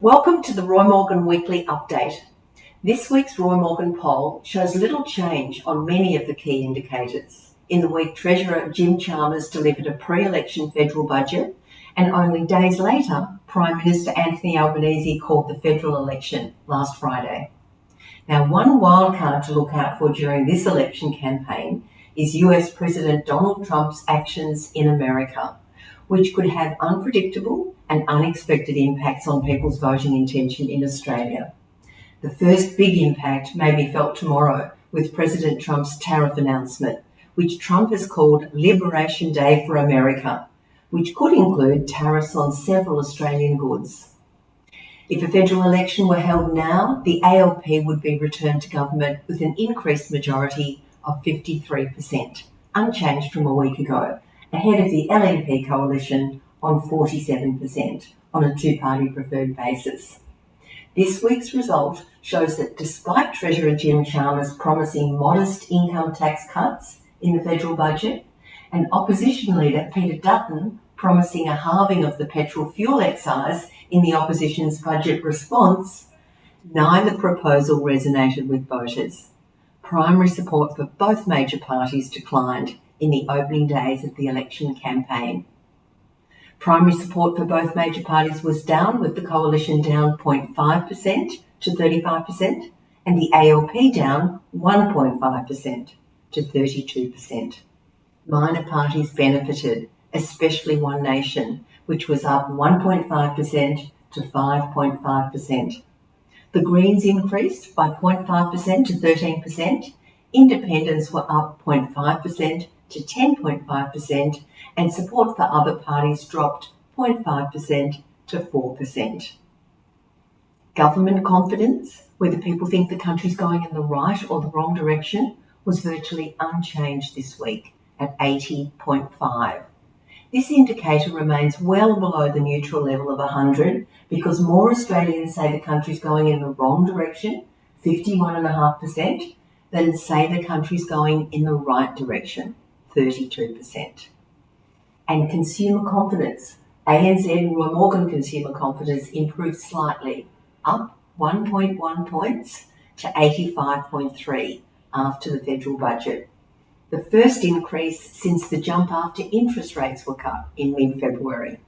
Welcome to the Roy Morgan Weekly Update. This week's Roy Morgan poll shows little change on many of the key indicators. In the week, Treasurer Jim Chalmers delivered a pre-election federal budget, and only days later, Prime Minister Anthony Albanese called the federal election last Friday. Now, one wildcard to look out for during this election campaign is US President Donald Trump's actions in America, which could have unpredictable and unexpected impacts on people's voting intention in Australia. The first big impact may be felt tomorrow with President Trump's tariff announcement, which Trump has called Liberation Day for America, which could include tariffs on several Australian goods. If a federal election were held now, the ALP would be returned to government with an increased majority of 53%, unchanged from a week ago, ahead of the ALP coalition on 47% on a two-party preferred basis. This week's result shows that despite Treasurer Jim Chalmers promising modest income tax cuts in the federal budget, and opposition leader Peter Dutton promising a halving of the petrol fuel excise in the opposition's budget response, neither proposal resonated with voters. Primary support for both major parties declined in the opening days of the election campaign. Primary support for both major parties was down, with the coalition down 0.5% to 35% and the ALP down 1.5% to 32%. Minor parties benefited, especially One Nation, which was up 1.5% to 5.5%. The Greens increased by 0.5% to 13%. Independents were up 0.5% to 10.5%, and support for other parties dropped 0.5% to 4%. Government confidence, whether people think the country's going in the right or the wrong direction, was virtually unchanged this week at 80.5. This indicator remains well below the neutral level of 100 because more Australians say the country's going in the wrong direction, 51.5%, than say the country's going in the right direction, 32%. And consumer confidence, ANZ Roy Morgan consumer confidence improved slightly, up 1.1 points to 85.3 after the federal budget. The first increase since the jump after interest rates were cut in mid-February.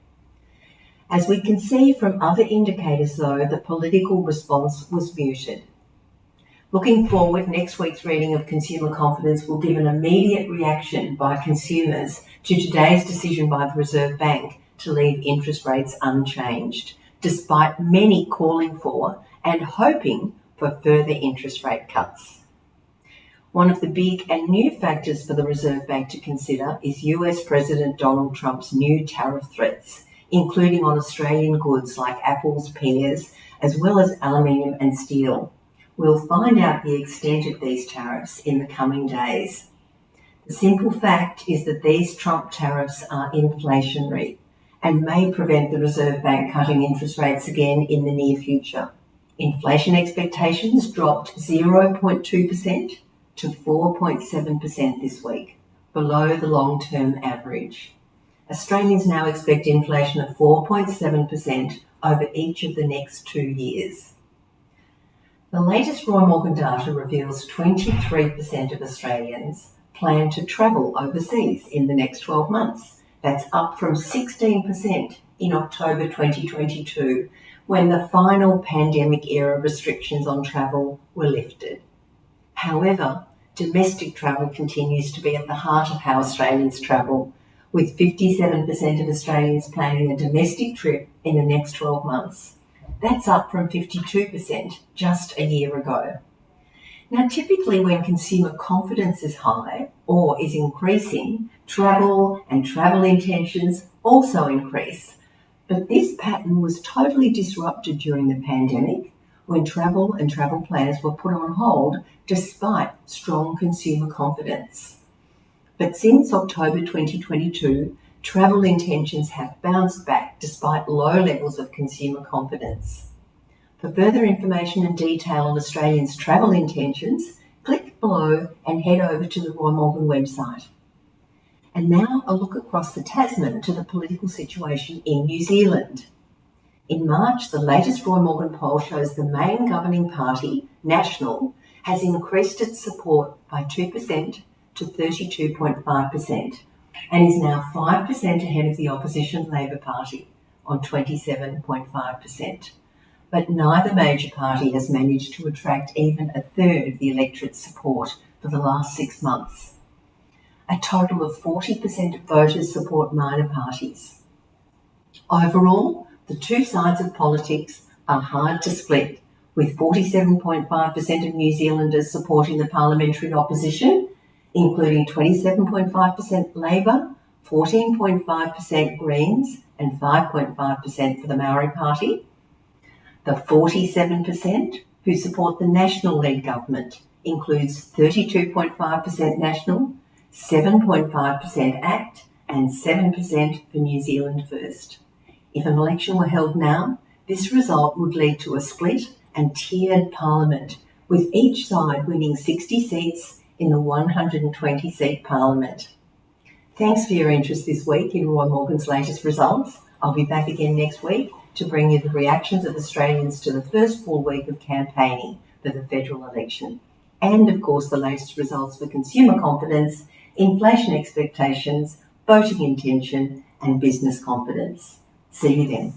As we can see from other indicators, though, the political response was muted. Looking forward, next week's reading of consumer confidence will give an immediate reaction by consumers to today's decision by the Reserve Bank to leave interest rates unchanged, despite many calling for and hoping for further interest rate cuts. One of the big and new factors for the Reserve Bank to consider is US President Donald Trump's new tariff threats, including on Australian goods like apples, pears, as well as aluminium and steel. We'll find out the extent of these tariffs in the coming days. The simple fact is that these Trump tariffs are inflationary and may prevent the Reserve Bank cutting interest rates again in the near future. Inflation expectations dropped 0.2% to 4.7% this week, below the long-term average. Australians now expect inflation of 4.7% over each of the next 2 years. The latest Roy Morgan data reveals 23% of Australians plan to travel overseas in the next 12 months. That's up from 16% in October 2022, when the final pandemic-era restrictions on travel were lifted. However, domestic travel continues to be at the heart of how Australians travel, with 57% of Australians planning a domestic trip in the next 12 months. That's up from 52% just a year ago. Now, typically when consumer confidence is high or is increasing, travel and travel intentions also increase. But this pattern was totally disrupted during the pandemic, when travel and travel plans were put on hold despite strong consumer confidence. But since October 2022, travel intentions have bounced back despite low levels of consumer confidence. For further information and detail on Australians' travel intentions, click below and head over to the Roy Morgan website. And now a look across the Tasman to the political situation in New Zealand. In March, the latest Roy Morgan poll shows the main governing party, National, has increased its support by 2% to 32.5% and is now 5% ahead of the opposition Labor Party on 27.5%. But neither major party has managed to attract even a third of the electorate's support for the last 6 months. A total of 40% of voters support minor parties. Overall, the two sides of politics are hard to split, with 47.5% of New Zealanders supporting the parliamentary opposition, including 27.5% Labor, 14.5% Greens, and 5.5% for the Maori Party. The 47% who support the National-led government includes 32.5% National, 7.5% ACT, and 7% for New Zealand First. If an election were held now, this result would lead to a split and tiered parliament, with each side winning 60 seats in the 120-seat parliament. Thanks for your interest this week in Roy Morgan's latest results. I'll be back again next week to bring you the reactions of Australians to the first full week of campaigning for the federal election. And of course, the latest results for consumer confidence, inflation expectations, voting intention, and business confidence. See you then.